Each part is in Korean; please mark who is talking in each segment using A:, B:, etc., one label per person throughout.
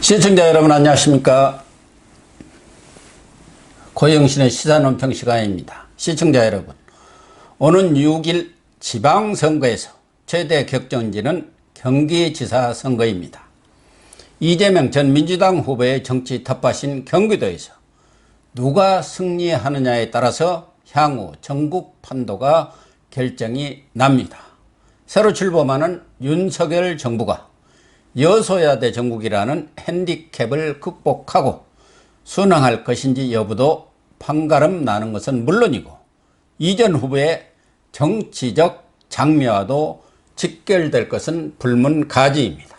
A: 시청자 여러분 안녕하십니까. 고영신의 시사논평 시간입니다. 시청자 여러분, 오는 6일 지방선거에서 최대 격전지는 경기지사 선거입니다. 이재명 전 민주당 후보의 정치 텃밭인 경기도에서 누가 승리하느냐에 따라서 향후 전국 판도가 결정이 납니다. 새로 출범하는 윤석열 정부가 여소야대 정국이라는 핸디캡을 극복하고 순항할 것인지 여부도 판가름 나는 것은 물론이고, 이전 후보의 정치적 장미와도 직결될 것은 불문가지입니다.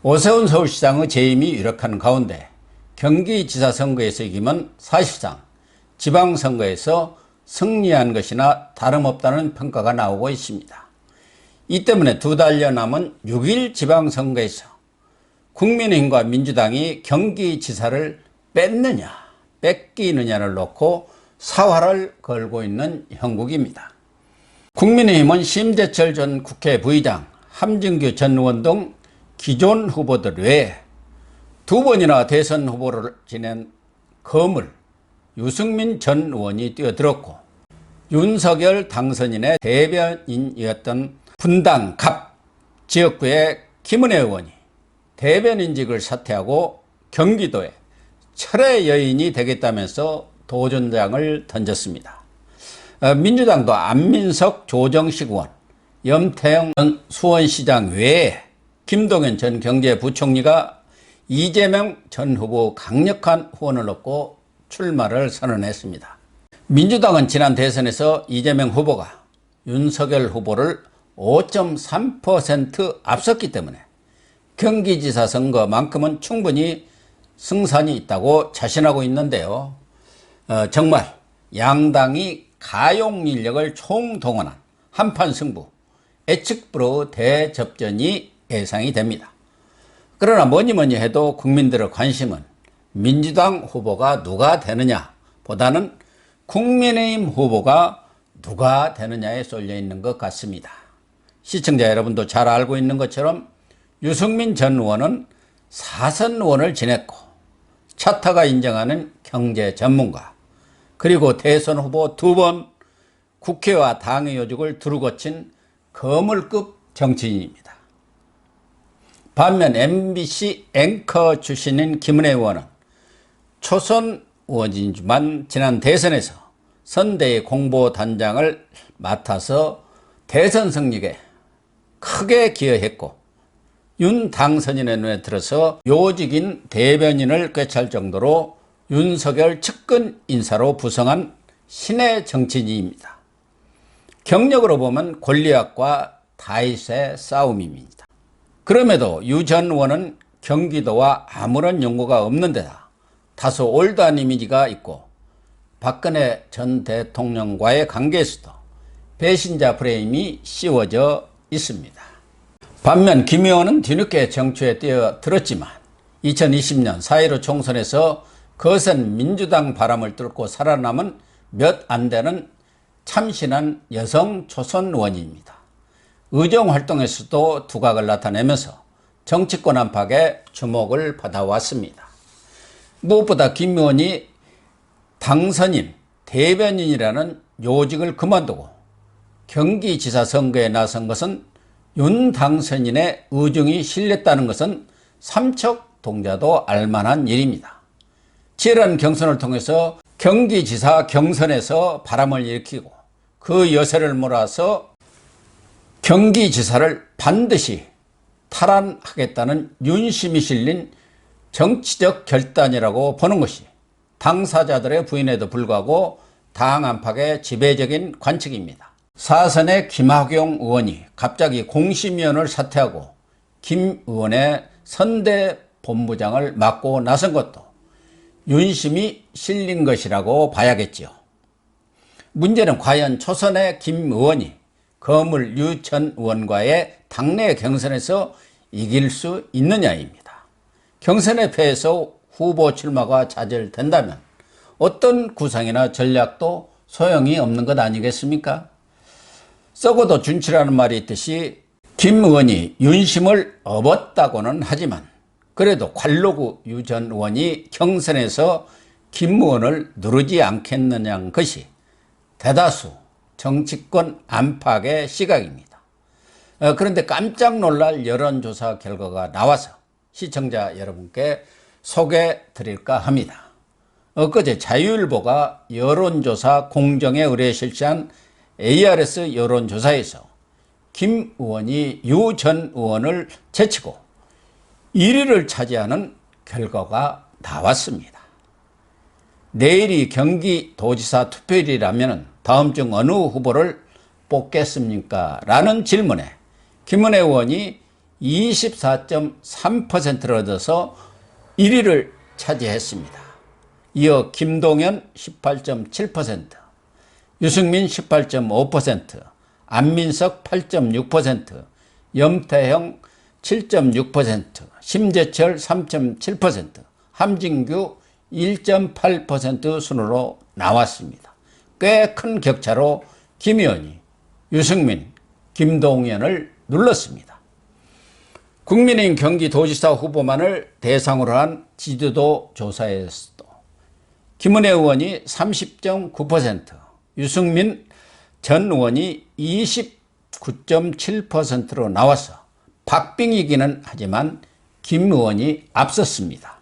A: 오세훈 서울시장의 재임이 유력한 가운데 경기지사 선거에서 이기면 사실상 지방선거에서 승리한 것이나 다름없다는 평가가 나오고 있습니다. 이 때문에 두 달여 남은 6일 지방선거에서 국민의힘과 민주당이 경기지사를 뺏느냐 뺏기느냐를 놓고 사활을 걸고 있는 형국입니다. 국민의힘은 심재철 전 국회 부의장, 함진규 전 의원 등 기존 후보들 외에 두 번이나 대선 후보를 지낸 거물 유승민 전 의원이 뛰어들었고, 윤석열 당선인의 대변인이었던 분당 갑 지역구의 김은혜 의원이 대변인직을 사퇴하고 경기도에 철의 여인이 되겠다면서 도전장을 던졌습니다. 민주당도 안민석 조정식 의원, 염태영 전 수원시장 외에 김동연 전 경제부총리가 이재명 전 후보 강력한 후원을 얻고 출마를 선언했습니다. 민주당은 지난 대선에서 이재명 후보가 윤석열 후보를 5.3% 앞섰기 때문에 경기지사 선거만큼은 충분히 승산이 있다고 자신하고 있는데요. 정말 양당이 가용 인력을 총동원한 한판 승부, 예측불허 대접전이 예상이 됩니다. 그러나 뭐니 해도 국민들의 관심은 민주당 후보가 누가 되느냐 보다는 국민의힘 후보가 누가 되느냐에 쏠려 있는 것 같습니다. 시청자 여러분도 잘 알고 있는 것처럼 유승민 전 의원은 4선 의원을 지냈고 차타가 인정하는 경제 전문가, 그리고 대선 후보 2번, 국회와 당의 요직을 두루 거친 거물급 정치인입니다. 반면 MBC 앵커 출신인 김은혜 의원은 초선 의원이지만 지난 대선에서 선대위 공보단장을 맡아서 대선 승리에 크게 기여했고, 윤 당선인의 눈에 들어서 요직인 대변인을 꿰찰 정도로 윤석열 측근 인사로 부성한 신의 정치인입니다. 경력으로 보면 골리앗과 다윗의 싸움입니다. 그럼에도 유 전 의원은 경기도와 아무런 연고가 없는 데다 다소 올드한 이미지가 있고, 박근혜 전 대통령과의 관계에서도 배신자 프레임이 씌워져 있습니다. 반면 김 의원은 뒤늦게 정치에 뛰어들었지만 2020년 4.15 총선에서 거센 민주당 바람을 뚫고 살아남은 몇 안 되는 참신한 여성 초선 의원입니다. 의정활동에서도 두각을 나타내면서 정치권 안팎에 주목을 받아왔습니다. 무엇보다 김 의원이 당선인, 대변인이라는 요직을 그만두고 경기지사 선거에 나선 것은 윤 당선인의 의중이 실렸다는 것은 삼척동자도 알만한 일입니다. 치열한 경선을 통해서 경기지사 경선에서 바람을 일으키고 그 여세를 몰아서 경기지사를 반드시 탈환하겠다는 윤심이 실린 정치적 결단이라고 보는 것이 당사자들의 부인에도 불구하고 당 안팎의 지배적인 관측입니다. 사선의 김학용 의원이 갑자기 공심위원을 사퇴하고 김 의원의 선대 본부장을 맡고 나선 것도 윤심이 실린 것이라고 봐야겠지요. 문제는 과연 초선의 김 의원이 거물 유 전 의원과의 당내 경선에서 이길 수 있느냐입니다. 경선에 패해서 후보 출마가 좌절된다면 어떤 구상이나 전략도 소용이 없는 것 아니겠습니까? 썩어도 준치라는 말이 있듯이 김 의원이 윤심을 업었다고는 하지만 그래도 관로구 유 전 의원이 경선에서 김 의원을 누르지 않겠느냐는 것이 대다수 정치권 안팎의 시각입니다. 그런데 깜짝 놀랄 여론조사 결과가 나와서 시청자 여러분께 소개해 드릴까 합니다. 엊그제 자유일보가 여론조사 공정에 의뢰 실시한 ARS 여론조사에서 김 의원이 유 전 의원을 제치고 1위를 차지하는 결과가 나왔습니다. 내일이 경기도지사 투표일이라면 다음 중 어느 후보를 뽑겠습니까? 라는 질문에 김은혜 의원이 24.3%를 얻어서 1위를 차지했습니다. 이어 김동연 18.7%, 유승민 18.5%, 안민석 8.6%, 염태형 7.6%, 심재철 3.7%, 함진규 1.8% 순으로 나왔습니다. 꽤 큰 격차로 김 의원이 유승민, 김동연을 눌렀습니다. 국민의힘 경기도지사 후보만을 대상으로 한 지도도 조사에서도 김은혜 의원이 30.9%, 유승민 전 의원이 29.7%로 나와서 박빙이기는 하지만 김 의원이 앞섰습니다.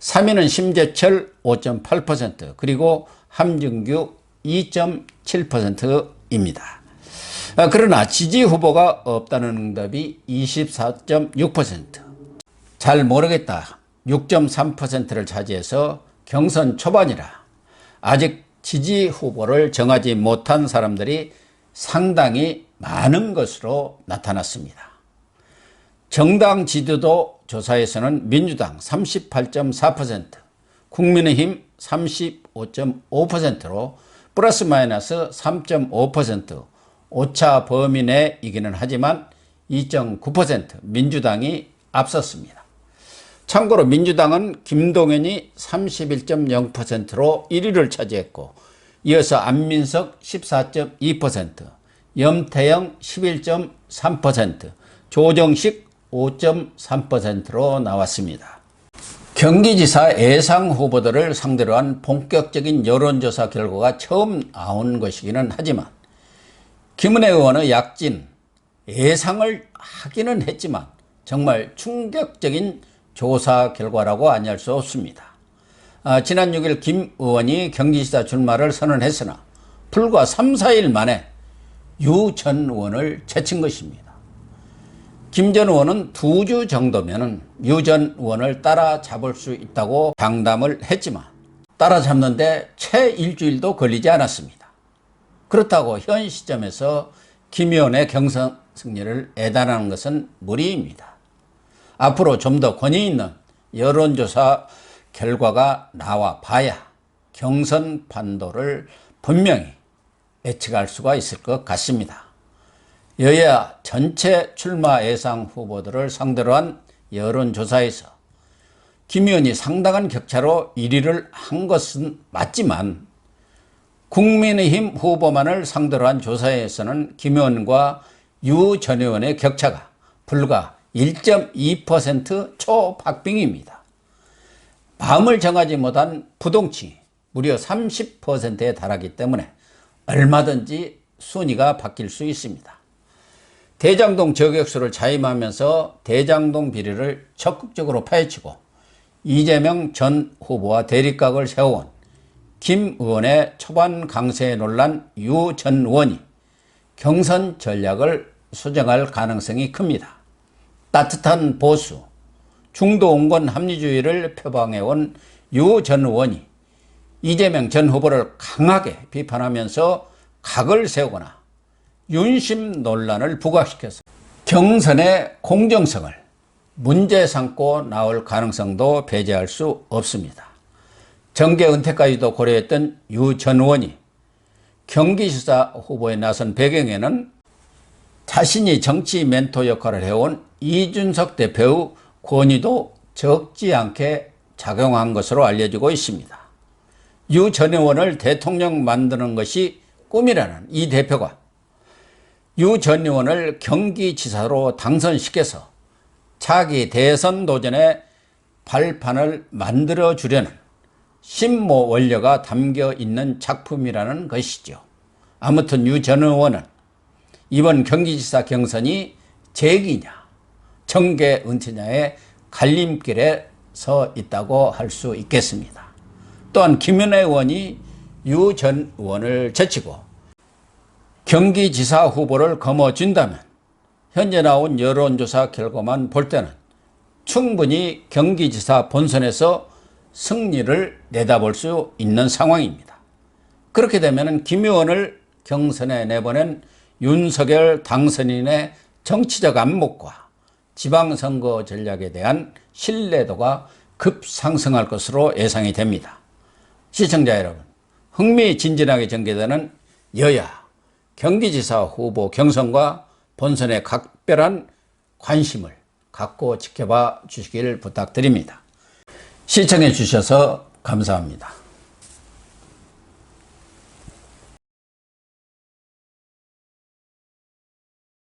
A: 3위는 심재철 5.8%, 그리고 함진규 2.7%입니다. 그러나 지지 후보가 없다는 응답이 24.6%, 잘 모르겠다 6.3%를 차지해서 경선 초반이라 아직 지지 후보를 정하지 못한 사람들이 상당히 많은 것으로 나타났습니다. 정당 지지도 조사에서는 민주당 38.4%, 국민의힘 35.5%로 플러스 마이너스 3.5% 오차 범위 내이기는 하지만 2.9% 민주당이 앞섰습니다. 참고로 민주당은 김동연이 31.0%로 1위를 차지했고 이어서 안민석 14.2%, 염태영 11.3%, 조정식 5.3%로 나왔습니다. 경기지사 예상 후보들을 상대로 한 본격적인 여론조사 결과가 처음 나온 것이기는 하지만 김은혜 의원의 약진 예상을 하기는 했지만 정말 충격적인 조사 결과라고 아니할 수 없습니다. 지난 6일 김 의원이 경기지사 출마를 선언했으나 불과 3, 4일 만에 유 전 의원을 제친 것입니다. 김 전 의원은 2주 정도면 유 전 의원을 따라잡을 수 있다고 장담을 했지만 따라잡는데 채 일주일도 걸리지 않았습니다. 그렇다고 현 시점에서 김 의원의 경선 승리를 애단하는 것은 무리입니다. 앞으로 좀 더 권위 있는 여론조사 결과가 나와 봐야 경선 판도를 분명히 예측할 수가 있을 것 같습니다. 여야 전체 출마 예상 후보들을 상대로 한 여론조사에서 김 의원이 상당한 격차로 1위를 한 것은 맞지만 국민의힘 후보만을 상대로 한 조사에서는 김 의원과 유 전 의원의 격차가 불과 1.2% 초박빙입니다. 마음을 정하지 못한 부동층이 무려 30%에 달하기 때문에 얼마든지 순위가 바뀔 수 있습니다. 대장동 저격수를 자임하면서 대장동 비리를 적극적으로 파헤치고 이재명 전 후보와 대립각을 세워온 김 의원의 초반 강세에 놀란 유 전 의원이 경선 전략을 수정할 가능성이 큽니다. 따뜻한 보수, 중도 온건 합리주의를 표방해온 유 전 의원이 이재명 전 후보를 강하게 비판하면서 각을 세우거나 윤심 논란을 부각시켜서 경선의 공정성을 문제 삼고 나올 가능성도 배제할 수 없습니다. 정계 은퇴까지도 고려했던 유 전 의원이 경기지사 후보에 나선 배경에는 자신이 정치 멘토 역할을 해온 이준석 대표의 권위도 적지 않게 작용한 것으로 알려지고 있습니다. 유 전 의원을 대통령 만드는 것이 꿈이라는 이 대표가 유 전 의원을 경기지사로 당선시켜서 차기 대선 도전에 발판을 만들어 주려는 심모 원료가 담겨 있는 작품이라는 것이죠. 아무튼 유 전 의원은 이번 경기지사 경선이 재기냐 정계 은퇴냐의 갈림길에 서 있다고 할 수 있겠습니다. 또한 김은혜 의원이 유 전 의원을 제치고 경기지사 후보를 거머쥔다면 현재 나온 여론조사 결과만 볼 때는 충분히 경기지사 본선에서 승리를 내다볼 수 있는 상황입니다. 그렇게 되면 김 의원을 경선에 내보낸 윤석열 당선인의 정치적 안목과 지방선거 전략에 대한 신뢰도가 급상승할 것으로 예상이 됩니다. 시청자 여러분, 흥미진진하게 전개되는 여야 경기지사 후보 경선과 본선에 각별한 관심을 갖고 지켜봐 주시길 부탁드립니다. 시청해 주셔서 감사합니다.